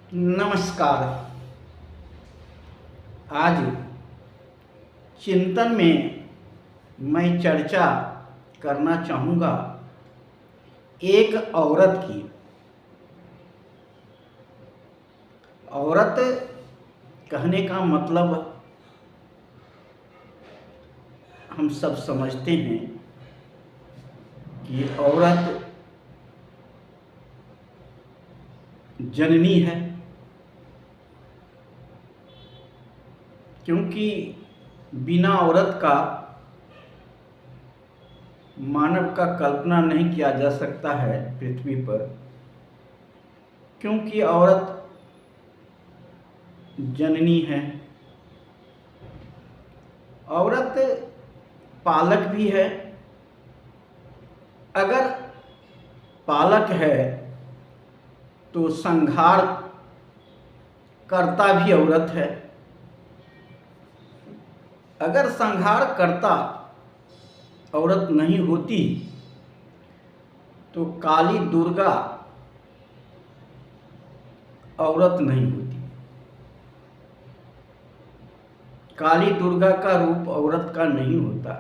नमस्कार। आज चिंतन में मैं चर्चा करना चाहूँगा एक औरत की। औरत कहने का मतलब हम सब समझते हैं कि औरत जननी है, क्योंकि बिना औरत का मानव का कल्पना नहीं किया जा सकता है पृथ्वी पर। क्योंकि औरत जननी है, औरत पालक भी है। अगर पालक है तो संहार करता भी औरत है। अगर संहार करता औरत नहीं होती तो काली दुर्गा औरत नहीं होती। काली दुर्गा का रूप औरत का नहीं होता।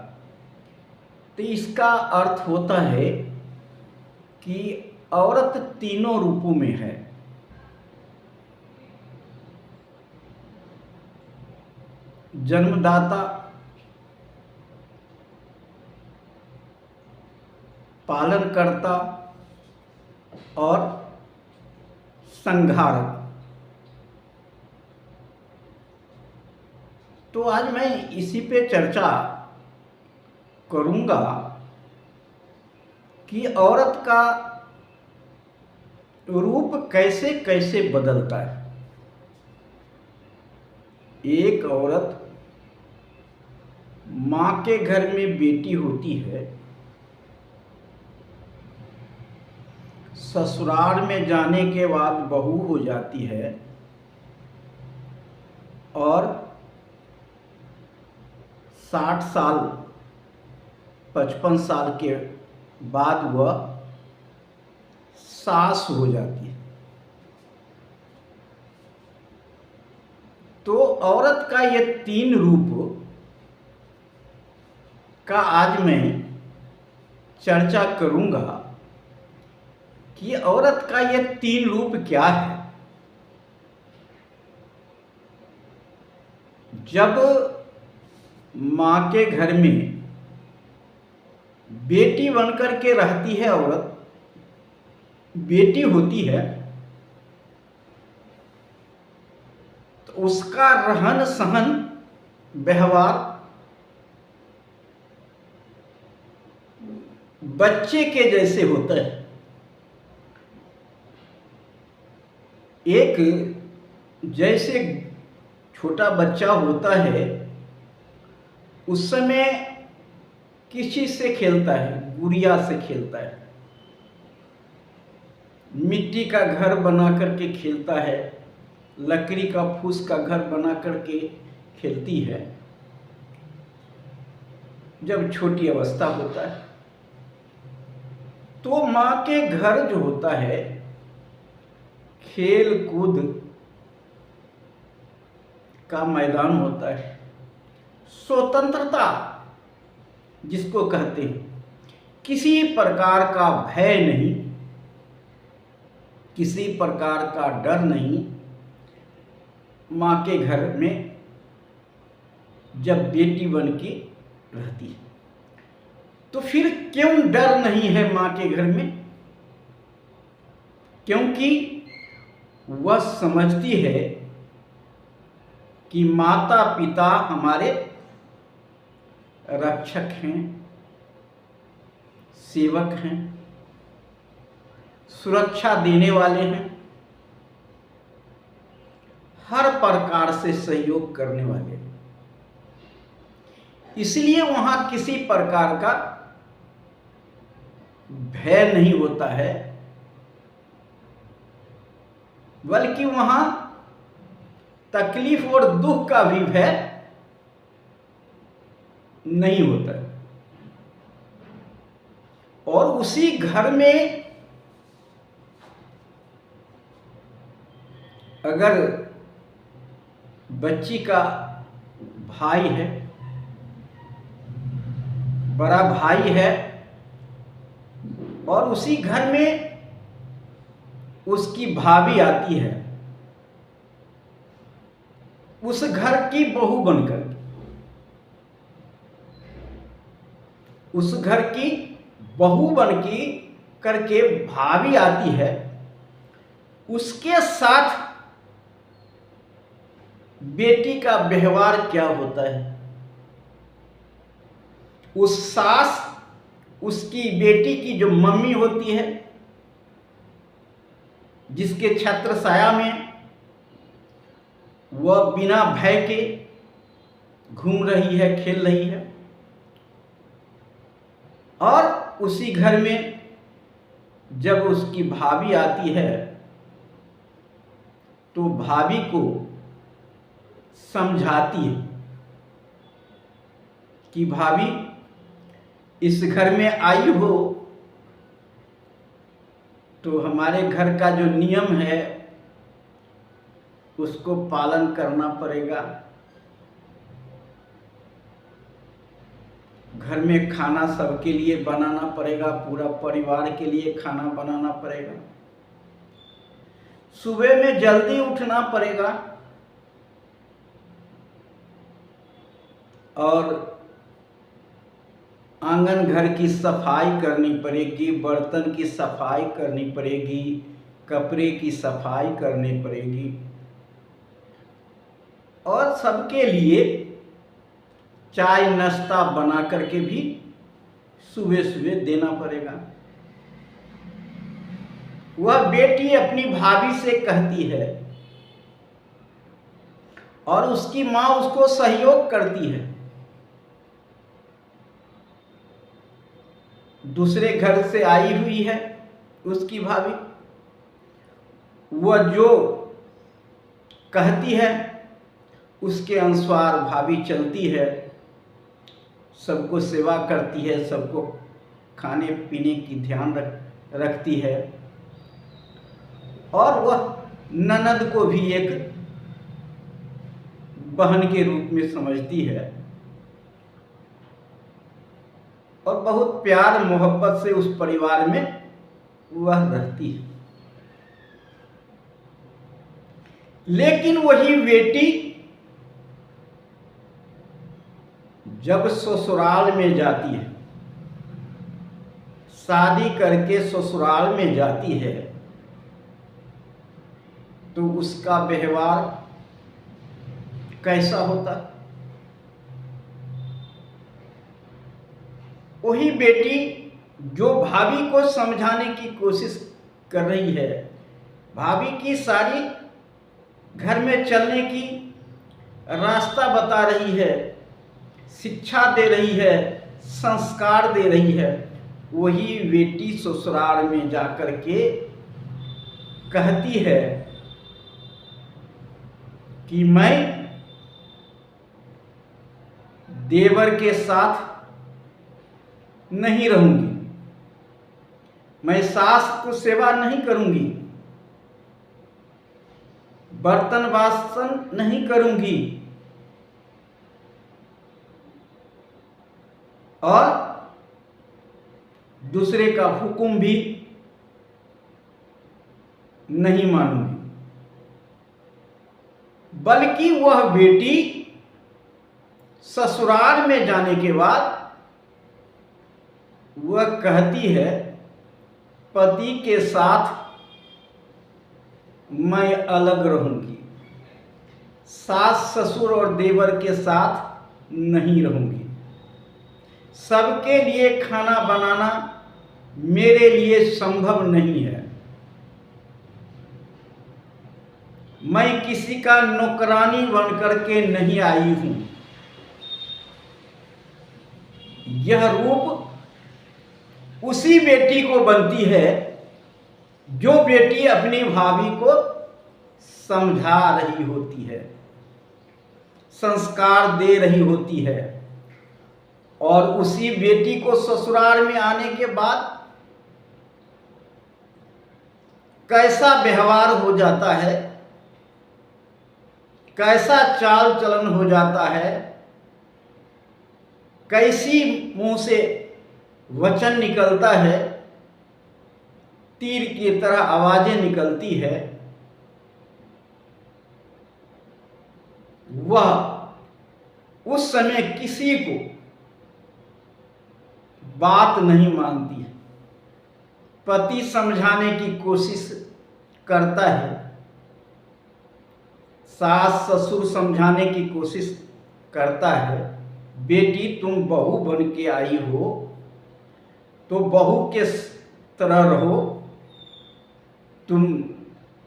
तो इसका अर्थ होता है कि औरत तीनों रूपों में है। जन्मदाता, पालनकर्ता और संहारक। तो आज मैं इसी पे चर्चा करूंगा कि औरत का रूप कैसे कैसे बदलता है। एक औरत माँ के घर में बेटी होती है, ससुराल में जाने के बाद बहू हो जाती है और 60 साल 55 साल के बाद वह सास हो जाती है। तो औरत का ये तीन रूप का आज मैं चर्चा करूंगा कि औरत का ये तीन रूप क्या है। जब माँ के घर में बेटी बनकर के रहती है औरत, बेटी होती है, तो उसका रहन सहन व्यवहार बच्चे के जैसे होता है। एक जैसे छोटा बच्चा होता है उस समय किसी से खेलता है, गुड़िया से खेलता है, मिट्टी का घर बना करके खेलता है, लकड़ी का फूस का घर बना करके खेलती है जब छोटी अवस्था होता है। तो माँ के घर जो होता है खेल कूद का मैदान होता है, स्वतंत्रता जिसको कहते हैं, किसी प्रकार का भय नहीं, किसी प्रकार का डर नहीं। माँ के घर में जब बेटी बन के रहती है तो फिर क्यों डर नहीं है माँ के घर में? क्योंकि वह समझती है कि माता पिता हमारे रक्षक हैं, सेवक हैं, सुरक्षा देने वाले हैं, हर प्रकार से सहयोग करने वाले हैं। इसलिए वहां किसी प्रकार का भय नहीं होता है, बल्कि वहां तकलीफ और दुख का भी भय नहीं होता है। और उसी घर में अगर बच्ची का भाई है, बड़ा भाई है, और उसी घर में उसकी भाभी आती है, उस घर की बहू बनकर, उस घर की बहू बन की करके भाभी आती है, उसके साथ बेटी का व्यवहार क्या होता है? उस सास, उसकी बेटी की जो मम्मी होती है, जिसके छत्र छाया में वह बिना भय के घूम रही है, खेल रही है, और उसी घर में जब उसकी भाभी आती है तो भाभी को समझाती है कि भाभी, इस घर में आई हो तो हमारे घर का जो नियम है उसको पालन करना पड़ेगा। घर में खाना सबके लिए बनाना पड़ेगा, पूरा परिवार के लिए खाना बनाना पड़ेगा, सुबह में जल्दी उठना पड़ेगा, और आंगन घर की सफाई करनी पड़ेगी, बर्तन की सफाई करनी पड़ेगी, कपड़े की सफाई करनी पड़ेगी, और सबके लिए चाय नाश्ता बना करके भी सुबह सुबह देना पड़ेगा। वह बेटी अपनी भाभी से कहती है और उसकी माँ उसको सहयोग करती है। दूसरे घर से आई हुई है उसकी भाभी, वह जो कहती है उसके अनुसार भाभी चलती है, सबको सेवा करती है, सबको खाने पीने की ध्यान रखती है, और वह ननद को भी एक बहन के रूप में समझती है, और बहुत प्यार मोहब्बत से उस परिवार में वह रहती है। लेकिन वही बेटी जब ससुराल में जाती है, शादी करके ससुराल में जाती है, तो उसका व्यवहार कैसा होता? वही बेटी जो भाभी को समझाने की कोशिश कर रही है, भाभी की सारी घर में चलने की रास्ता बता रही है, शिक्षा दे रही है, संस्कार दे रही है, वही बेटी ससुराल में जाकर के कहती है कि मैं देवर के साथ नहीं रहूंगी, मैं सास को सेवा नहीं करूंगी, बर्तन बासन नहीं करूंगी, और दूसरे का हुक्म भी नहीं मानूंगी। बल्कि वह बेटी ससुराल में जाने के बाद वह कहती है पति के साथ मैं अलग रहूंगी, सास ससुर और देवर के साथ नहीं रहूंगी, सबके लिए खाना बनाना मेरे लिए संभव नहीं है, मैं किसी का नौकरानी बनकर के नहीं आई हूं। यह रूप उसी बेटी को बनती है जो बेटी अपनी भाभी को समझा रही होती है, संस्कार दे रही होती है, और उसी बेटी को ससुराल में आने के बाद कैसा व्यवहार हो जाता है कैसा चाल चलन हो जाता है, कैसी मुंह से वचन निकलता है, तीर की तरह आवाजें निकलती है, वह उस समय किसी को बात नहीं मानती है। पति समझाने की कोशिश करता है, सास ससुर समझाने की कोशिश करता है, बेटी तुम बहू बन के आई हो तो बहू के तरह रहो, तुम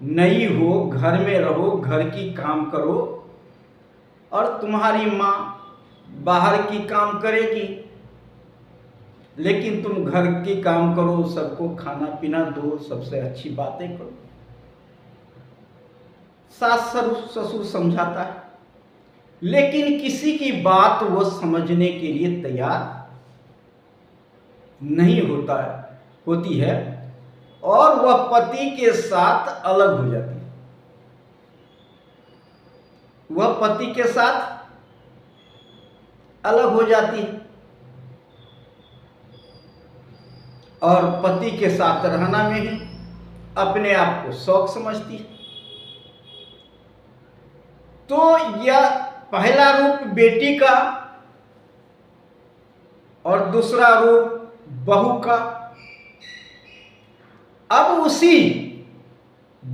नई हो, घर में रहो, घर की काम करो, और तुम्हारी माँ बाहर की काम करेगी, लेकिन तुम घर की काम करो, सबको खाना पीना दो, सबसे अच्छी बातें करो। सास ससुर समझाता है, लेकिन किसी की बात वो समझने के लिए तैयार नहीं होती है, और वह पति के साथ अलग हो जाती है। वह पति के साथ अलग हो जाती है और पति के साथ रहना में ही अपने आप को शौक समझती है। तो यह पहला रूप बेटी का और दूसरा रूप बहू का। अब उसी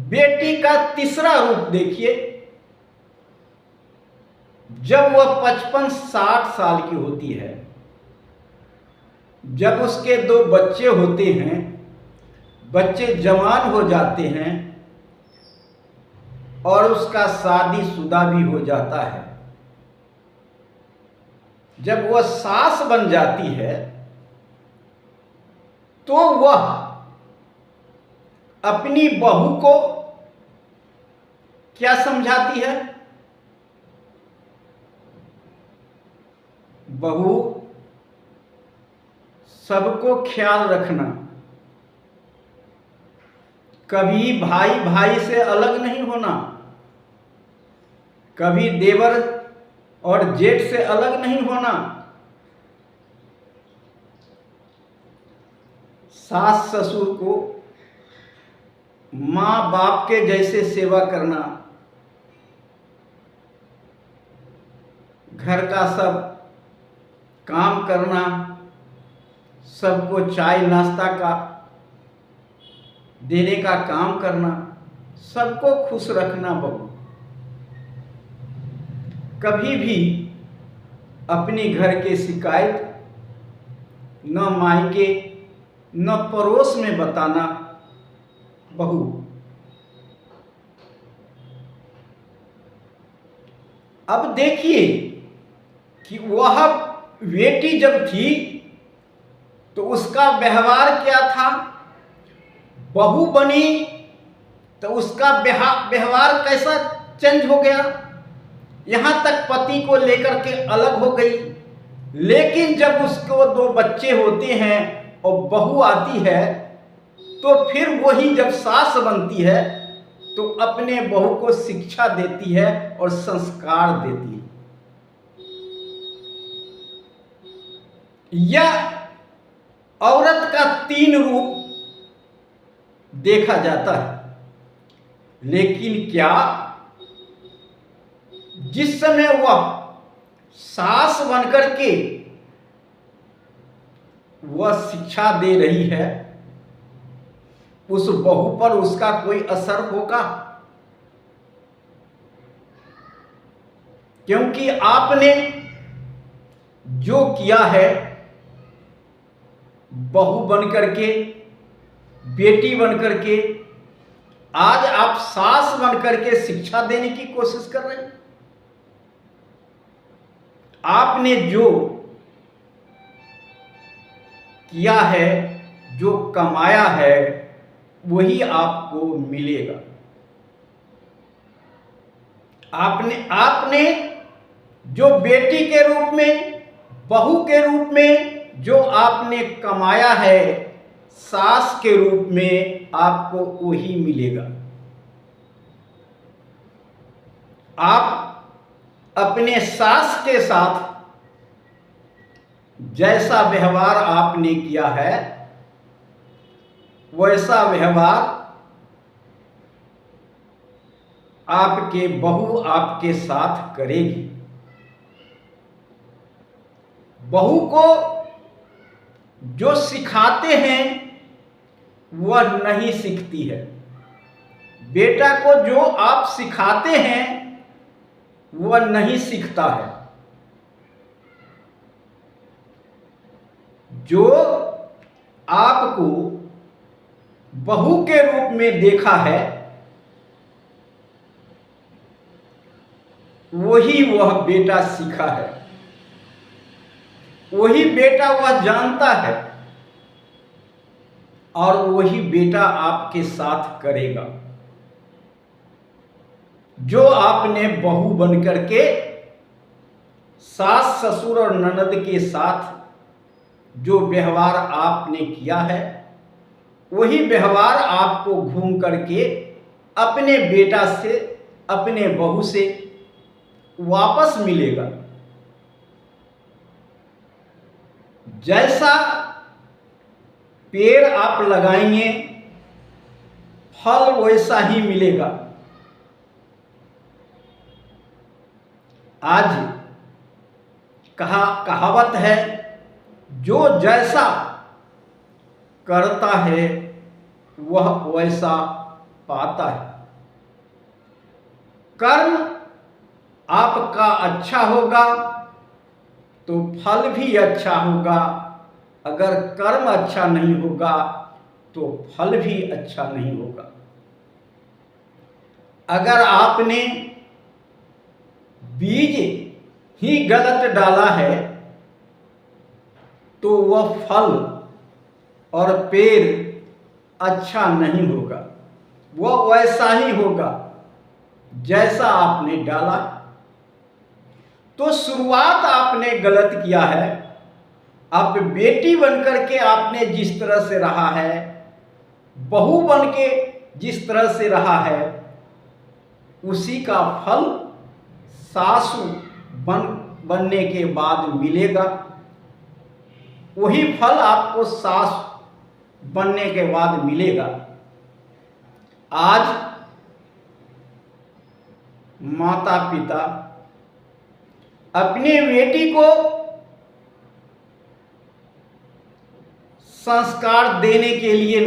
बेटी का तीसरा रूप देखिए। जब वह 55-60 साल की होती है, जब उसके 2 बच्चे होते हैं, बच्चे जवान हो जाते हैं और उसका शादीशुदा भी हो जाता है, जब वह सास बन जाती है तो वह अपनी बहू को क्या समझाती है? बहू, सबको ख्याल रखना, कभी भाई भाई से अलग नहीं होना, कभी देवर और जेठ से अलग नहीं होना, सास ससुर को माँ बाप के जैसे सेवा करना, घर का सब काम करना, सबको चाय नाश्ता का देने का काम करना, सबको खुश रखना। बहू कभी भी अपने घर के शिकायत न मायके न पड़ोस में बताना। बहू अब देखिए कि वह बेटी जब थी तो उसका व्यवहार क्या था, बहू बनी तो उसका व्यवहार कैसा चेंज हो गया, यहाँ तक पति को लेकर के अलग हो गई। लेकिन जब उसको 2 बच्चे होते हैं और बहू आती है तो फिर वही जब सास बनती है तो अपने बहू को शिक्षा देती है और संस्कार देती है। यह औरत का 3 रूप देखा जाता है। लेकिन क्या जिस समय वह सास बनकर के वह शिक्षा दे रही है, उस बहू पर उसका कोई असर होगा? क्योंकि आपने जो किया है, बहू बनकर के, बेटी बनकर के, आज आप सास बनकर के शिक्षा देने की कोशिश कर रहे हैं। आपने जो किया है, जो कमाया है, वही आपको मिलेगा। आपने जो बेटी के रूप में, बहू के रूप में जो आपने कमाया है, सास के रूप में आपको वही मिलेगा। आप अपने सास के साथ जैसा व्यवहार आपने किया है वैसा व्यवहार आपके बहू आपके साथ करेगी। बहू को जो सिखाते हैं वह नहीं सीखती है, बेटा को जो आप सिखाते हैं वह नहीं सीखता है। जो आपको बहू के रूप में देखा है वही वह बेटा सीखा है, वही बेटा वह जानता है और वही बेटा आपके साथ करेगा। जो आपने बहू बनकर के सास ससुर और ननद के साथ जो व्यवहार आपने किया है वही व्यवहार आपको घूम करके अपने बेटा से अपने बहू से वापस मिलेगा। जैसा पेड़ आप लगाएंगे फल वैसा ही मिलेगा। आज कहावत है, जो जैसा करता है वह वैसा पाता है। कर्म आपका अच्छा होगा तो फल भी अच्छा होगा, अगर कर्म अच्छा नहीं होगा तो फल भी अच्छा नहीं होगा। अगर आपने बीज ही गलत डाला है तो वह फल और पेड़ अच्छा नहीं होगा, वह वैसा ही होगा जैसा आपने डाला। तो शुरुआत आपने गलत किया है। अब बेटी बनकर के आपने जिस तरह से रहा है, बहू बन के जिस तरह से रहा है, उसी का फल सासू बनने के बाद मिलेगा। वही फल आपको सास बनने के बाद मिलेगा। आज माता पिता अपनी बेटी को संस्कार देने के लिए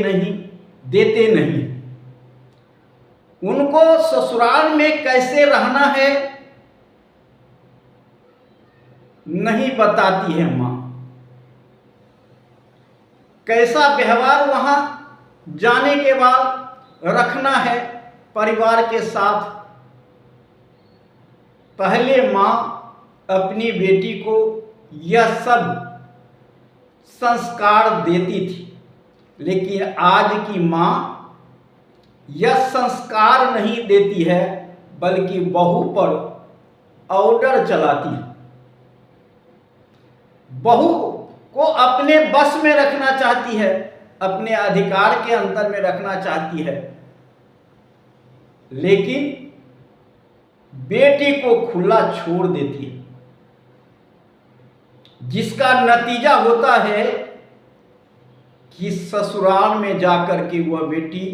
देते नहीं। उनको ससुराल में कैसे रहना है नहीं बताती है माँ। कैसा व्यवहार वहाँ जाने के बाद रखना है परिवार के साथ, पहले माँ अपनी बेटी को यह सब संस्कार देती थी, लेकिन आज की माँ यह संस्कार नहीं देती है बल्कि बहू पर ऑर्डर चलाती है। बहू को अपने बस में रखना चाहती है, अपने अधिकार के अंदर में रखना चाहती है, लेकिन बेटी को खुला छोड़ देती है, जिसका नतीजा होता है कि ससुराल में जाकर के वह बेटी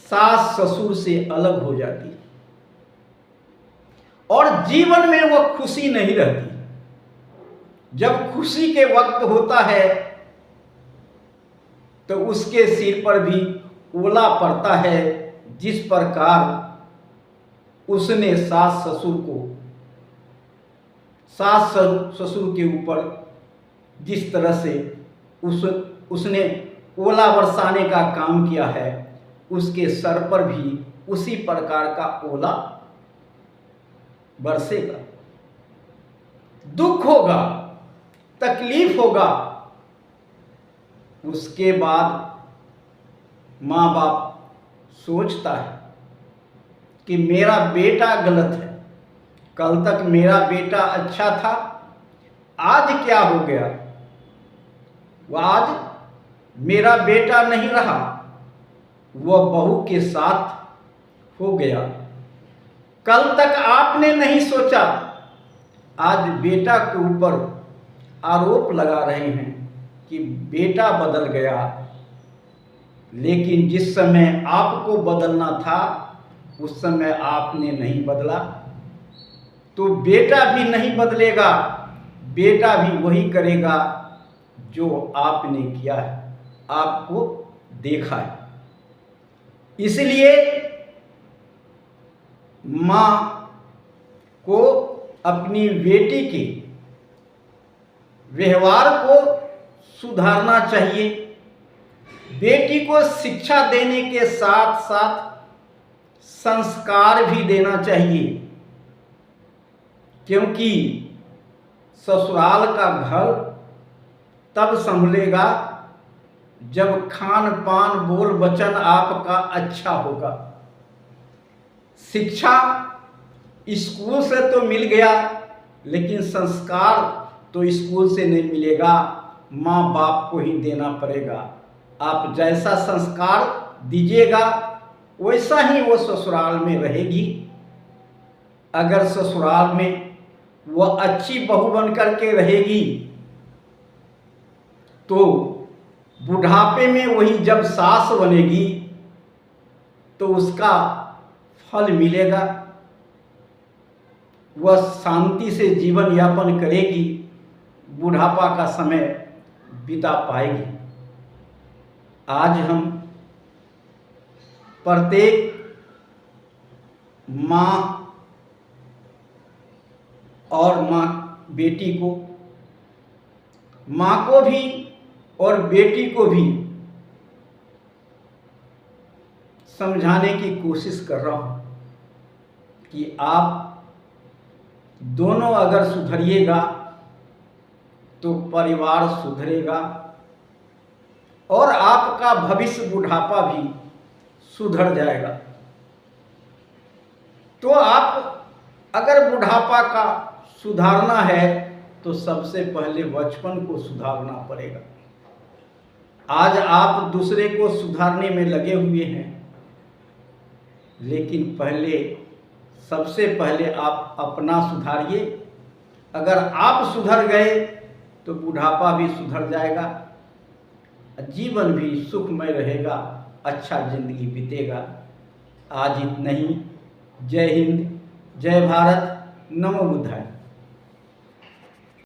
सास ससुर से अलग हो जाती है और जीवन में वह खुशी नहीं रहती। जब खुशी के वक्त होता है तो उसके सिर पर भी ओला पड़ता है, जिस प्रकार उसने सास ससुर के ऊपर जिस तरह से उसने ओला बरसाने का काम किया है, उसके सर पर भी उसी प्रकार का ओला बरसेगा। दुख होगा, तकलीफ होगा। उसके बाद माँ बाप सोचता है कि मेरा बेटा गलत है, कल तक मेरा बेटा अच्छा था, आज क्या हो गया? वह आज मेरा बेटा नहीं रहा, वह बहू के साथ हो गया। कल तक आपने नहीं सोचा, आज बेटा के ऊपर आरोप लगा रहे हैं कि बेटा बदल गया। लेकिन जिस समय आपको बदलना था उस समय आपने नहीं बदला, तो बेटा भी नहीं बदलेगा, बेटा भी वही करेगा जो आपने किया है, आपको देखा है। इसलिए माँ को अपनी बेटी के व्यवहार को सुधारना चाहिए। बेटी को शिक्षा देने के साथ साथ संस्कार भी देना चाहिए, क्योंकि ससुराल का घर तब संभलेगा जब खान पान बोल वचन आपका अच्छा होगा। शिक्षा स्कूल से तो मिल गया, लेकिन संस्कार तो स्कूल से नहीं मिलेगा, माँ बाप को ही देना पड़ेगा। आप जैसा संस्कार दीजिएगा वैसा ही वो ससुराल में रहेगी। अगर ससुराल में वह अच्छी बहू बन करके रहेगी तो बुढ़ापे में वही जब सास बनेगी तो उसका फल मिलेगा, वह शांति से जीवन यापन करेगी, बुढ़ापा का समय बिता पाएगी। आज हम प्रत्येक माँ और बेटी को, माँ को भी और बेटी को भी समझाने की कोशिश कर रहा हूँ कि आप दोनों अगर सुधरिएगा तो परिवार सुधरेगा और आपका भविष्य बुढ़ापा भी सुधर जाएगा। तो आप अगर बुढ़ापा का सुधारना है तो सबसे पहले बचपन को सुधारना पड़ेगा। आज आप दूसरे को सुधारने में लगे हुए हैं, लेकिन सबसे पहले आप अपना सुधारिए। अगर आप सुधर गए तो बुढ़ापा भी सुधर जाएगा, जीवन भी सुखमय रहेगा, अच्छा जिंदगी बीतेगा। आज इतना ही। जय हिंद, जय भारत, नमो बुद्धाय।